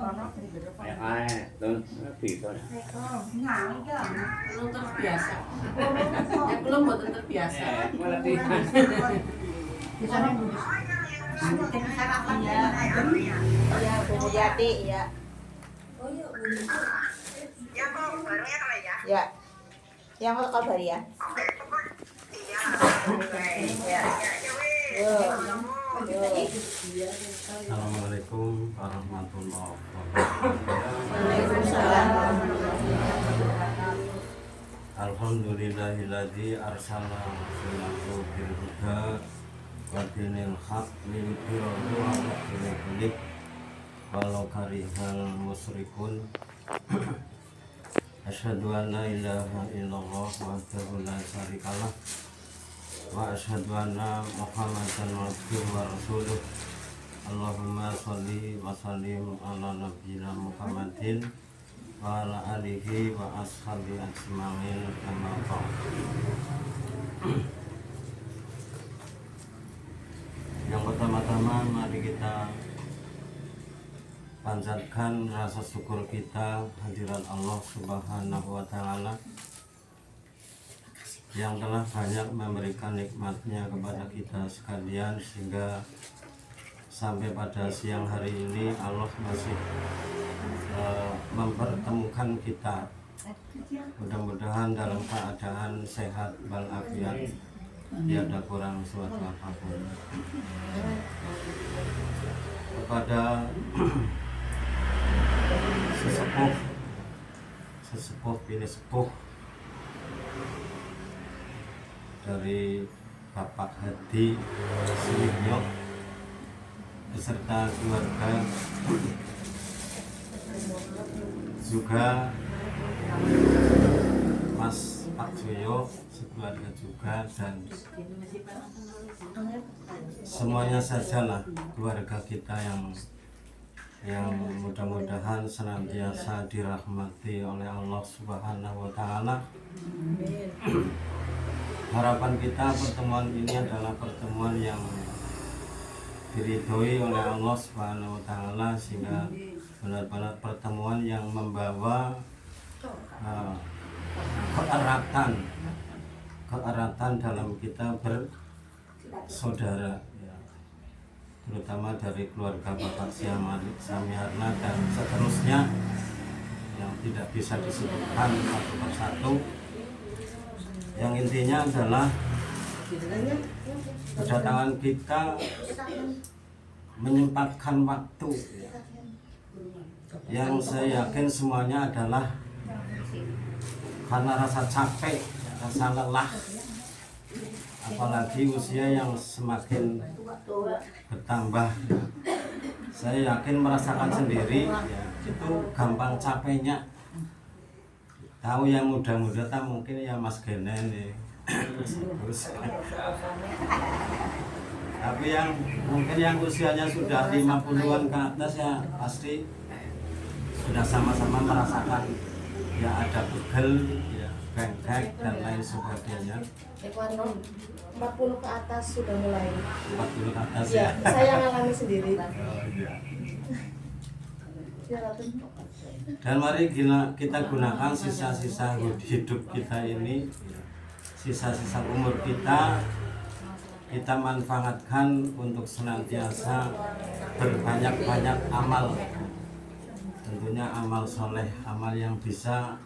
Don Vito. Belum terbiasa. Yang belum betul terbiasa. Latihan. Iya, Bu Yati, ya. Oh iya, belum. Ya kok barunya kalau ya. Ya. Yang mau kabar ya? Iya. Ya, ya weh. Yo. Assalamualaikum warahmatullahi wabarakatuh. Waalaikumsalam. Alhamdulillahilladzi arsala rasulahu bil huda wa dinil haq liyudhhirahu 'ala dini kulli walau karihal musyrikun. Asyhadu an la ilaha illallah wahdahu la syarikalah wa asyhadu anna Muhammadan abduhu wa rasuluh. Allahumma sholli wa sallim ala nabiyyina Muhammadin wa ala alihi wa ashabi ajmain amma ba'd. Yang pertama-tama mari kita panjatkan rasa syukur kita hadirat Allah Subhanahu wa taala yang telah banyak memberikan nikmatnya kepada kita sekalian sehingga sampai pada siang hari ini Allah masih mempertemukan kita. Mudah-mudahan dalam keadaan sehat walafiat, tiada kurang suatu apapun. Kepada sesepuh bini sepuh dari Bapak Hadi Sumiyo beserta keluarga, juga Mas Pak Joyo sekeluarga juga, dan semuanya sajalah keluarga kita yang mudah-mudahan senantiasa dirahmati oleh Allah Subhanahu wa taala. Harapan kita pertemuan ini adalah pertemuan yang diridhoi oleh Allah Subhanahu wa taala, sehingga benar-benar pertemuan yang membawa keeratan dalam kita bersaudara, ya, terutama dari keluarga Bapak Samiharna dan seterusnya yang tidak bisa disebutkan satu persatu. Yang intinya adalah kedatangan kita menyempatkan waktu yang saya yakin semuanya adalah karena rasa capek, rasa lelah, apalagi usia yang semakin bertambah. Saya yakin merasakan sendiri, ya, itu gampang capeknya. Tahu yang muda-muda tak mungkin ya Mas Genen ya. Tapi yang mungkin yang usianya sudah 50-an ke atas ya pasti sudah sama-sama merasakan ya ada pegel, ya bengkak dan lain sebagainya. 40 ke atas sudah mulai. 40 ke atas Ya, ya. saya ngalami sendiri. Oh, iya. Ya, Ratun. Dan mari kita gunakan sisa-sisa hidup kita ini, sisa-sisa umur kita manfaatkan untuk senantiasa berbanyak-banyak amal. Tentunya amal soleh, amal yang bisa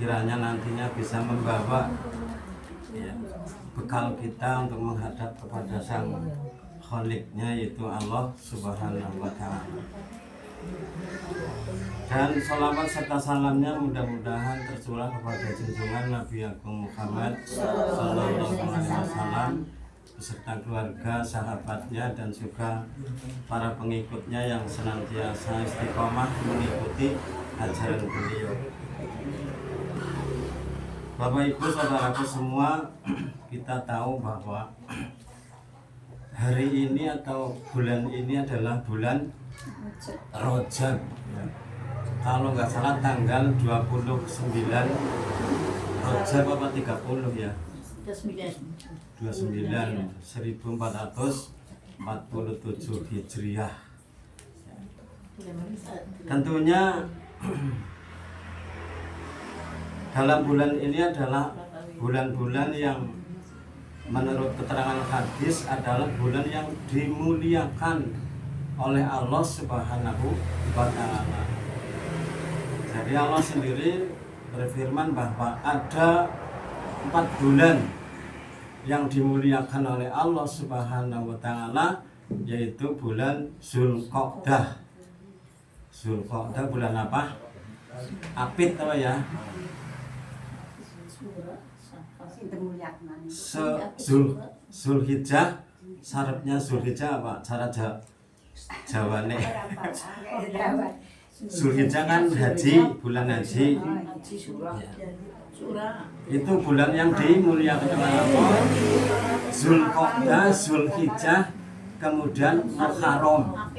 kiranya nantinya bisa membawa, ya, bekal kita untuk menghadap kepada Sang Kholiknya, yaitu Allah Subhanahu wa taala. Dan sholawat serta salamnya mudah-mudahan tercurah kepada junjungan Nabi Agung Muhammad Sallallahu Alaihi Wasallam beserta keluarga, sahabatnya, dan juga para pengikutnya yang senantiasa istiqomah mengikuti ajaran beliau. Bapak Ibu saudaraku semua, kita tahu bahwa hari ini atau bulan ini adalah bulan Rajab, ya. Kalau nggak salah tanggal 29 Rajab apa 30 ya? 29 1447 Hijriah. Tentunya dalam bulan ini adalah bulan-bulan yang menurut keterangan hadis adalah bulan yang dimuliakan oleh Allah Subhanahu wa Ta'ala. Jadi Allah sendiri berfirman bahwa ada 4 bulan yang dimuliakan oleh Allah Subhanahu wa Ta'ala, yaitu bulan Zulqa'dah. Zulqa'dah bulan apa? Apit apa ya? Zulhijjah, syaratnya Zulhijjah apa? Cara Jawane. Zulhijjah kan haji, bulan haji. Ya. Itu bulan yang dimuliakan oleh Allah. Zulqa'dah, Zulhijjah, kemudian Muharram.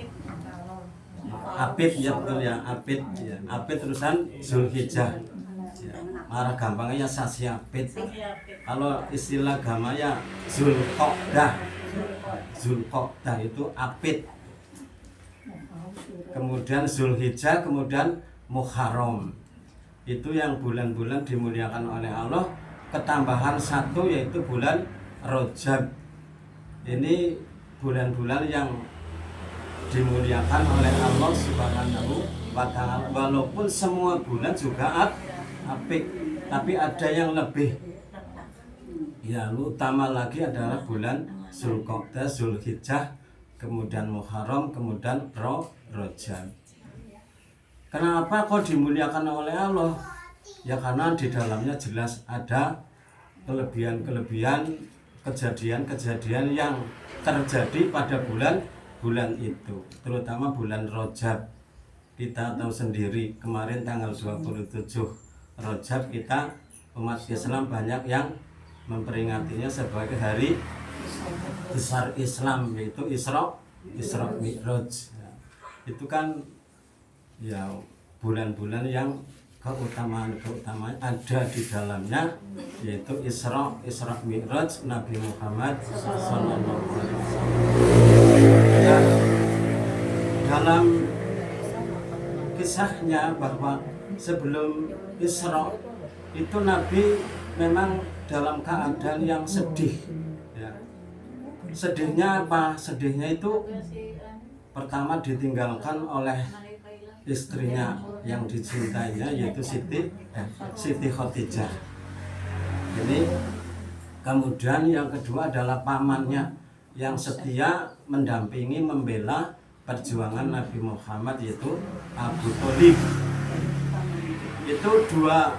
Apit ya betul ya, Apit ya. Apit terusan Zulhijjah. Ya. Marah gampangnya ya sasi Apit. Kalau istilah agama ya Zulqa'dah. Zulqa'dah itu Apit. Kemudian Zulhijjah, kemudian Muharram. Itu yang bulan-bulan dimuliakan oleh Allah. Ketambahan 1 yaitu bulan Rajab. Ini bulan-bulan yang dimuliakan oleh Allah Subhanahu wa Ta'ala. Walaupun semua bulan juga apik, tapi ada yang lebih ya utama lagi adalah bulan Zulqa'dah, Zulhijjah, kemudian Muharram, kemudian Rajab. Kenapa kok dimuliakan oleh Allah? Ya karena di dalamnya jelas ada kelebihan-kelebihan, kejadian-kejadian yang terjadi pada bulan itu, terutama bulan Rajab. Kita tahu sendiri kemarin tanggal 27 Rajab kita umat Islam banyak yang memperingatinya sebagai hari besar Islam, yaitu Isra Mi'raj. Itu kan ya bulan-bulan yang keutamaan ada di dalamnya, yaitu Isra Mi'raj Nabi Muhammad SAW. Nah, dalam kisahnya bahwa sebelum Isra itu Nabi memang dalam keadaan yang sedih ya. Sedihnya apa? Sedihnya itu pertama ditinggalkan oleh istrinya yang dicintainya, yaitu Siti Khadijah. Ini kemudian yang kedua adalah pamannya yang setia mendampingi membela perjuangan Nabi Muhammad, yaitu Abu Thalib. Itu 2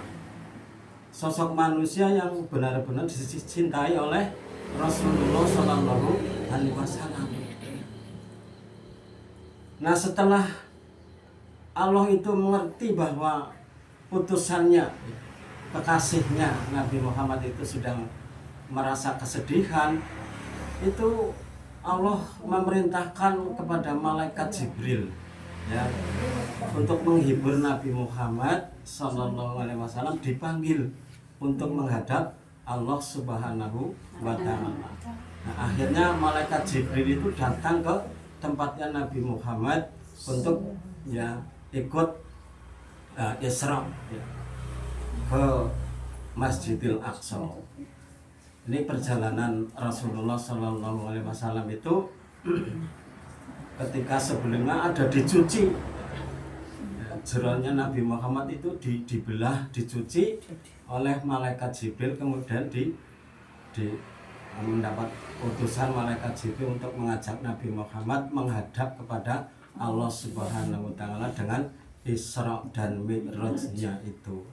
sosok manusia yang benar-benar dicintai oleh Rasulullah Sallallahu Alaihi Wasallam. Nah, setelah Allah itu mengerti bahwa putusannya, kekasihnya Nabi Muhammad itu sedang merasa kesedihan, itu Allah memerintahkan kepada malaikat Jibril ya, untuk menghibur Nabi Muhammad Sallallahu Alaihi Wasallam, dipanggil untuk menghadap Allah Subhanahu wa Ta'ala. Nah, akhirnya malaikat Jibril itu datang ke tempatnya Nabi Muhammad untuk ya ikut Isra ya, ke Masjidil Aqsa. Ini perjalanan Rasulullah Sallallahu Alaihi Wasallam itu ketika sebelumnya ada dicuci ya, jeroannya Nabi Muhammad itu dibelah, dicuci oleh malaikat Jibril, kemudian mendapat utusan malaikat Jibril untuk mengajak Nabi Muhammad menghadap kepada Allah Subhanahu wa Ta'ala dengan Isra dan Mi'rajnya itu.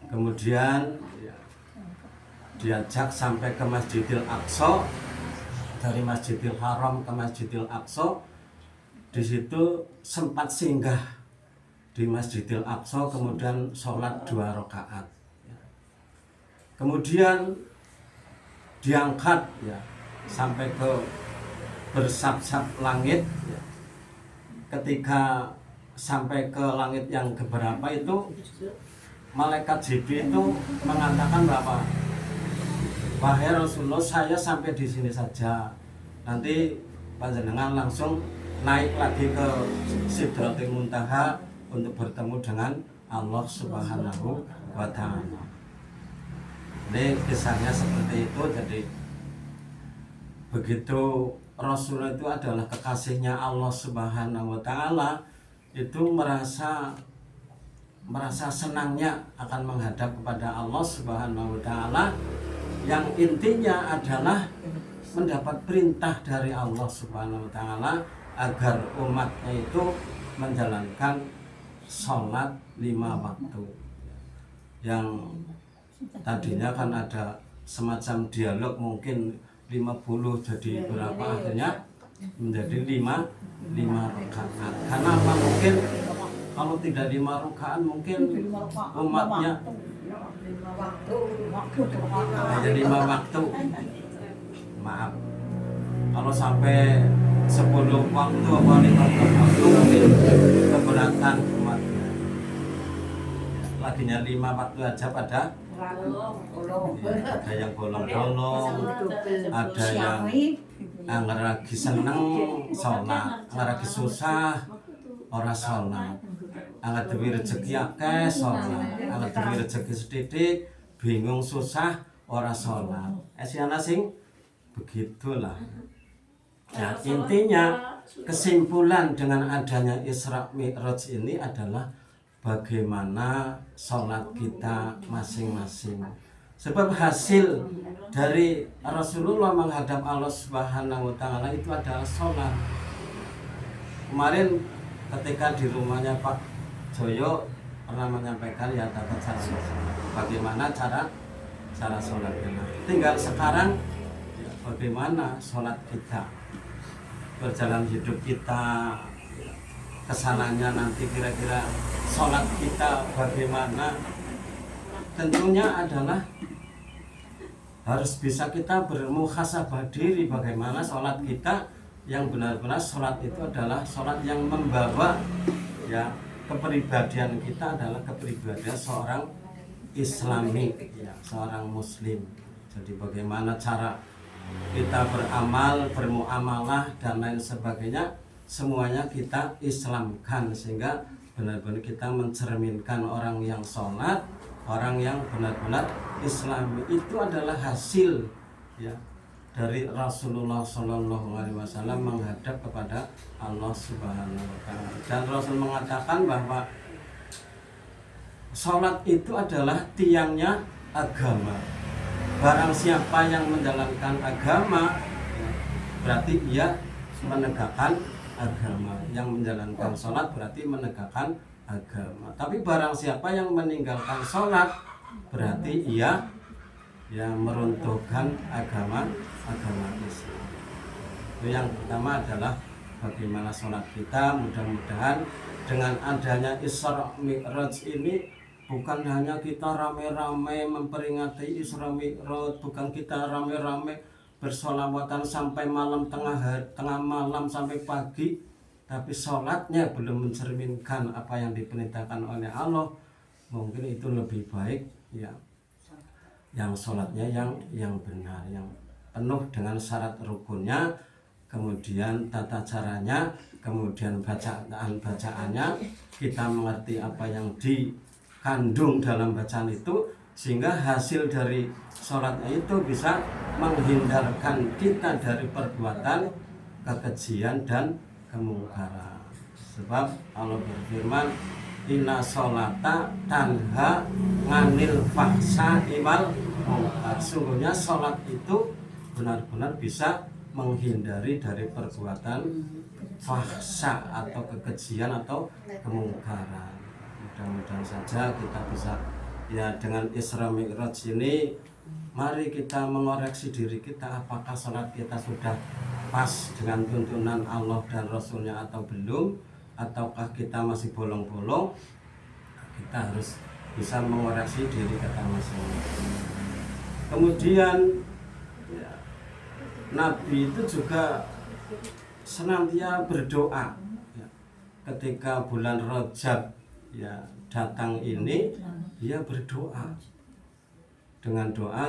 Kemudian ya, diajak sampai ke Masjidil Aqsa, dari Masjidil Haram ke Masjidil Aqsa. Di situ sempat singgah di Masjidil Aqsa, kemudian sholat 2 rakaat. Kemudian diangkat ya sampai ke bersab-sab langit ya. Ketika sampai ke langit yang keberapa itu malaikat Jibril itu mengatakan bahwa wahai Rasulullah, saya sampai di sini saja, nanti panjenengan langsung naik lagi ke Sidratul Muntaha untuk bertemu dengan Allah Subhanahu wa Ta'ala. Ini kisahnya seperti itu. Jadi begitu Rasulullah itu adalah kekasihnya Allah Subhanahu wa Ta'ala, itu merasa senangnya akan menghadap kepada Allah Subhanahu wa Ta'ala, yang intinya adalah mendapat perintah dari Allah Subhanahu wa Ta'ala agar umatnya itu menjalankan sholat 5 waktu. Yang tadinya kan ada semacam dialog, mungkin 50 jadi berapa, akhirnya menjadi 5 rakaat. Karena apa? Mungkin kalau tidak 5 rakaat mungkin umatnya jadi 5 waktu. Maaf, kalau sampai 10 waktu apa 15 waktu mungkin keberatan umatnya. Laginya 5 waktu aja pada ada yang bolong-bolong, ada yang lagi seneng sholat, lagi susah ora sholat, angkat duwe rezeki akeh sholat, angkat duwe rezeki sedidik bingung susah ora sholat. Esiana sing begitulah. Ya, intinya kesimpulan dengan adanya Isra Mi'raj ini adalah bagaimana sholat kita masing-masing. Sebab hasil dari Rasulullah menghadap Allah Subhanahu wa Ta'ala itu adalah sholat. Kemarin ketika di rumahnya Pak Joyo pernah menyampaikan ya tata cara sholat. Bagaimana cara sholatnya. Tinggal sekarang ya, bagaimana sholat kita, berjalan hidup kita, kesananya nanti kira-kira sholat kita bagaimana. Tentunya adalah harus bisa kita bermuhasabah diri bagaimana sholat kita yang benar-benar sholat itu adalah sholat yang membawa ya kepribadian kita adalah kepribadian seorang Islami, ya, seorang Muslim. Jadi bagaimana cara kita beramal, bermuamalah dan lain sebagainya, semuanya kita Islamkan sehingga benar-benar kita mencerminkan orang yang sholat, orang yang benar-benar Islami. Itu adalah hasil ya dari Rasulullah SAW menghadap kepada Allah Subhanahu wa Ta'ala. Dan Rasul mengatakan bahwa sholat itu adalah tiangnya agama. Barang siapa yang menjalankan agama berarti ia menegakkan agama. Yang menjalankan sholat berarti menegakkan agama. Tapi barang siapa yang meninggalkan sholat berarti ia meruntuhkan agama Islam. Itu yang pertama adalah bagaimana sholat kita. Mudah-mudahan dengan adanya Isra Mi'raj ini bukan hanya kita rame-rame memperingati Isra Mi'raj, bukan kita rame-rame bersolawatan sampai malam, tengah malam sampai pagi, tapi sholatnya belum mencerminkan apa yang diperintahkan oleh Allah. Mungkin itu lebih baik ya, yang sholatnya yang benar, yang penuh dengan syarat rukunnya, kemudian tata caranya, kemudian bacaannya, kita mengerti apa yang dikandung dalam bacaan itu, sehingga hasil dari sholatnya itu bisa menghindarkan kita dari perbuatan kekejian dan kemungkaran. Sebab Allah berfirman, inna sholata tanha nganil fahsya'i wal munkar. Sungguhnya sholat itu benar-benar bisa menghindari dari perbuatan fahsya atau kekejian atau kemungkaran. Mudah-mudahan saja kita bisa ya dengan Isra Mi'raj ini, mari kita mengoreksi diri kita, apakah sholat kita sudah pas dengan tuntunan Allah dan Rasulnya atau belum, ataukah kita masih bolong-bolong. Kita harus bisa mengoreksi diri kita masing-masing. Kemudian ya, Nabi itu juga senantiasa berdoa ya, ketika bulan Rajab ya datang ini, dia berdoa dengan doa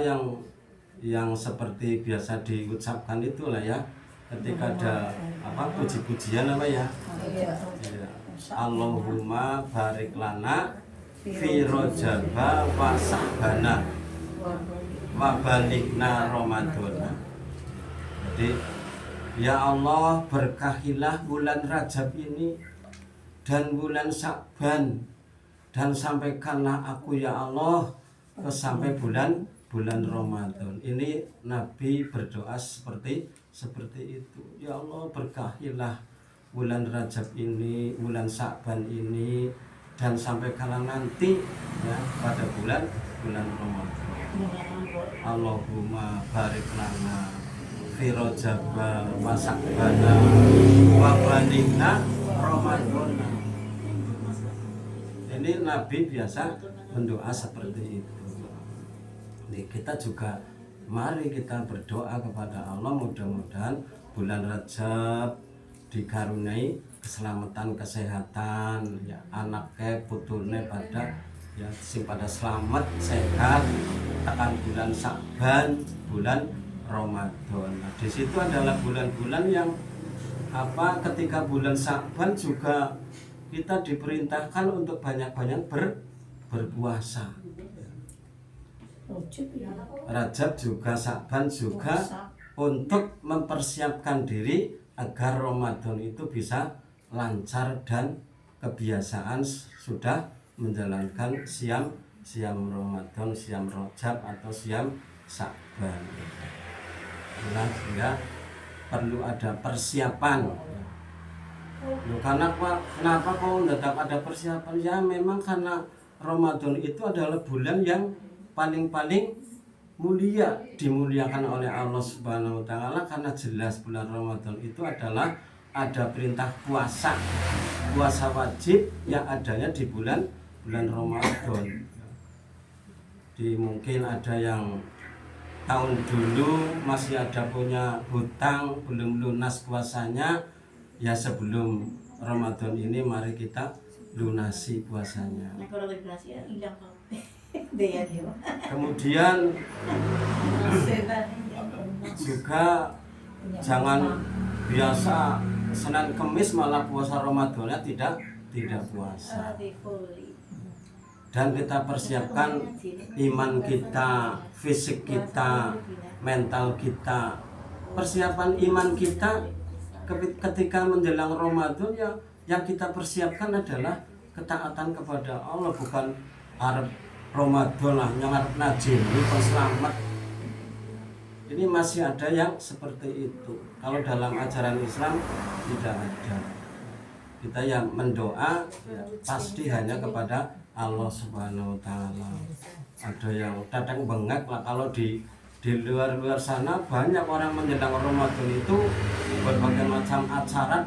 yang seperti biasa diucapkan itulah ya, ketika ada apa puji-pujian apa ya? Iya. Ya. Allahumma barik lana fi rojaba wa sa'bana wa balighna Ramadana. Jadi ya Allah, berkahilah bulan Rajab ini dan bulan Sa'ban, dan sampaikanlah aku ya Allah sampai bulan Ramadan. Ini Nabi berdoa seperti itu. Ya Allah, berkahilah bulan Rajab ini, bulan Sa'ban ini, dan sampaikanlah nanti ya pada bulan Ramadan. Allahumma barik lana fi rojaba wa sa'bana wa balighna Ramadana. Ini Nabi biasa mendoa seperti itu. Jadi kita juga mari kita berdoa kepada Allah, mudah-mudahan bulan Rajab dikaruniai keselamatan, kesehatan, ya anaknya putune pada ya sing pada selamat sehat, tekan bulan Sa'ban, bulan Ramadan. Nah, di situ adalah bulan-bulan yang apa, ketika bulan Sa'ban juga kita diperintahkan untuk banyak-banyak berpuasa. Rajab juga, Sa'ban juga, untuk mempersiapkan diri agar Ramadan itu bisa lancar dan kebiasaan sudah menjalankan siam Ramadan, siam Rajab atau siam Sa'ban. Nah, sehingga perlu ada persiapan. Kenapa kok tidak ada persiapan? Ya memang karena Ramadan itu adalah bulan yang paling mulia, dimuliakan oleh Allah Subhanahu wa taala, karena jelas bulan Ramadan itu adalah ada perintah puasa wajib yang adanya di bulan Ramadan. Mungkin ada yang tahun dulu masih ada punya hutang belum lunas puasanya, ya sebelum Ramadan ini mari kita lunasi puasanya. Kemudian juga jangan biasa Senin Kemis malah puasa Ramadannya tidak puasa. Dan kita persiapkan iman kita, fisik kita, mental kita. Persiapan iman kita ketika menjelang Ramadan ya yang kita persiapkan adalah ketaatan kepada Allah, bukan arep Ramadan lah yang arep najim ini selamat. Ini masih ada yang seperti itu. Kalau dalam ajaran Islam tidak ada. Kita yang mendoa ya, pasti hanya kepada Allah Subhanahu wa taala. Ada yang datang bengek lah, kalau di luar sana banyak orang menjelang Ramadan itu berbagai macam acara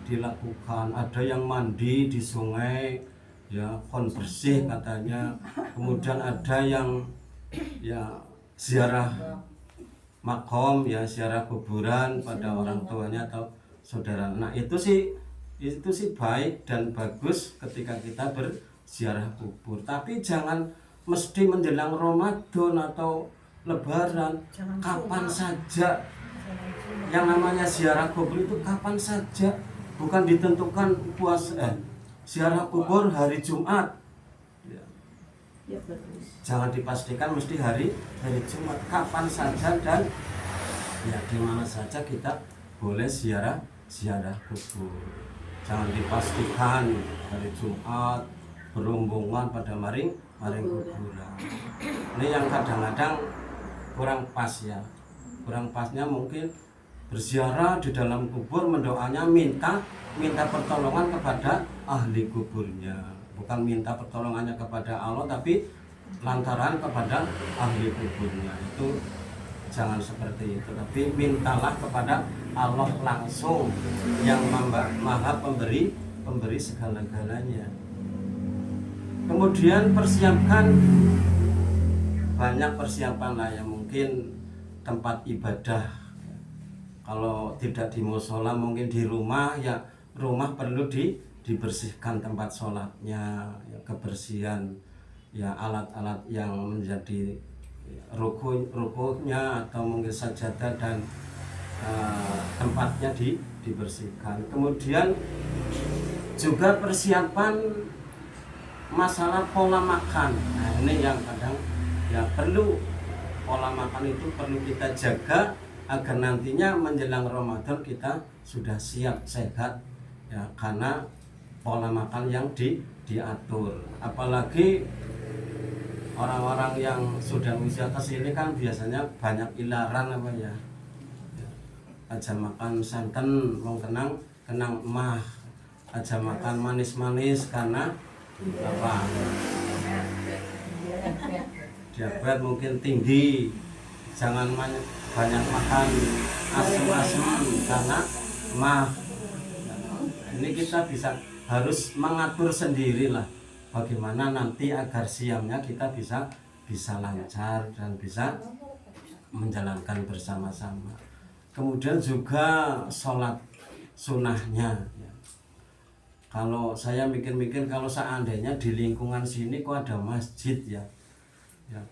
dilakukan. Ada yang mandi di sungai ya, kon bersih katanya. Kemudian ada yang ya ziarah makom, ya ziarah kuburan pada orang tuanya atau saudara. Nah, itu sih baik dan bagus ketika kita berziarah kubur. Tapi jangan mesti menjelang Ramadan atau Lebaran, kapan saja. Yang namanya ziarah kubur itu kapan saja, bukan ditentukan ziarah kubur hari Jumat. Ya, jangan dipastikan mesti hari Jumat, kapan saja dan ya di mana saja kita boleh ziarah kubur. Jangan dipastikan hari Jumat berombongan pada maring kuburan. Ini yang kadang-kadang kurang pas ya. Kurang pasnya mungkin berziarah di dalam kubur, mendoanya minta pertolongan kepada ahli kuburnya, bukan minta pertolongannya kepada Allah, tapi lantaran kepada ahli kuburnya. Itu jangan seperti itu, tapi mintalah kepada Allah langsung yang maha pemberi segala-galanya. Kemudian persiapkan banyak persiapan lah ya, mungkin tempat ibadah. Kalau tidak di musola mungkin di rumah, ya rumah perlu dibersihkan tempat sholatnya, ya, kebersihan ya alat-alat yang menjadi rukunya atau mungkin sajadah dan tempatnya dibersihkan. Kemudian juga persiapan masalah pola makan. Nah, ini yang kadang ya perlu, pola makan itu perlu kita jaga agar nantinya menjelang Ramadan kita sudah siap sehat ya, karena pola makan yang diatur. Apalagi orang-orang yang sudah usia kesini kan biasanya banyak ilaran apa ya, aja makan santan mau kenang emah, aja makan manis-manis karena apa, diabetes mungkin tinggi, jangan banyak makan asam-asam karena mah. Ini kita harus mengatur sendiri lah bagaimana nanti agar siamnya kita bisa lancar dan bisa menjalankan bersama-sama. Kemudian juga sholat sunnahnya. Kalau saya mikir-mikir, kalau seandainya di lingkungan sini kok ada masjid ya,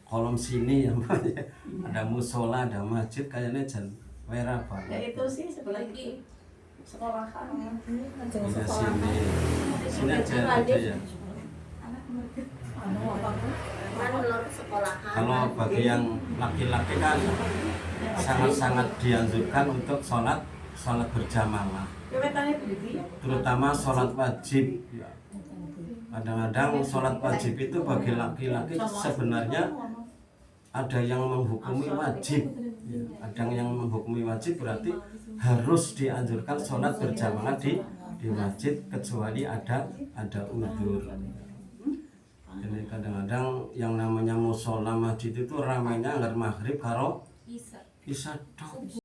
kolom sini ya, ada musola, ada masjid, kayaknya merah Ya banget. itu sih sebelah lagi sekolahan. Di sini aja ya. Kalau bagi yang laki-laki kan sangat-sangat dianjurkan untuk sholat berjamaah, terutama sholat wajib. Kadang-kadang sholat wajib itu bagi laki-laki sebenarnya ada yang menghukumi wajib, ada yang menghukumi wajib berarti harus dianjurkan sholat berjamaah di masjid kecuali ada uzur. Jadi kadang-kadang yang namanya musola masjid itu ramainya anggar maghrib karo isya tok.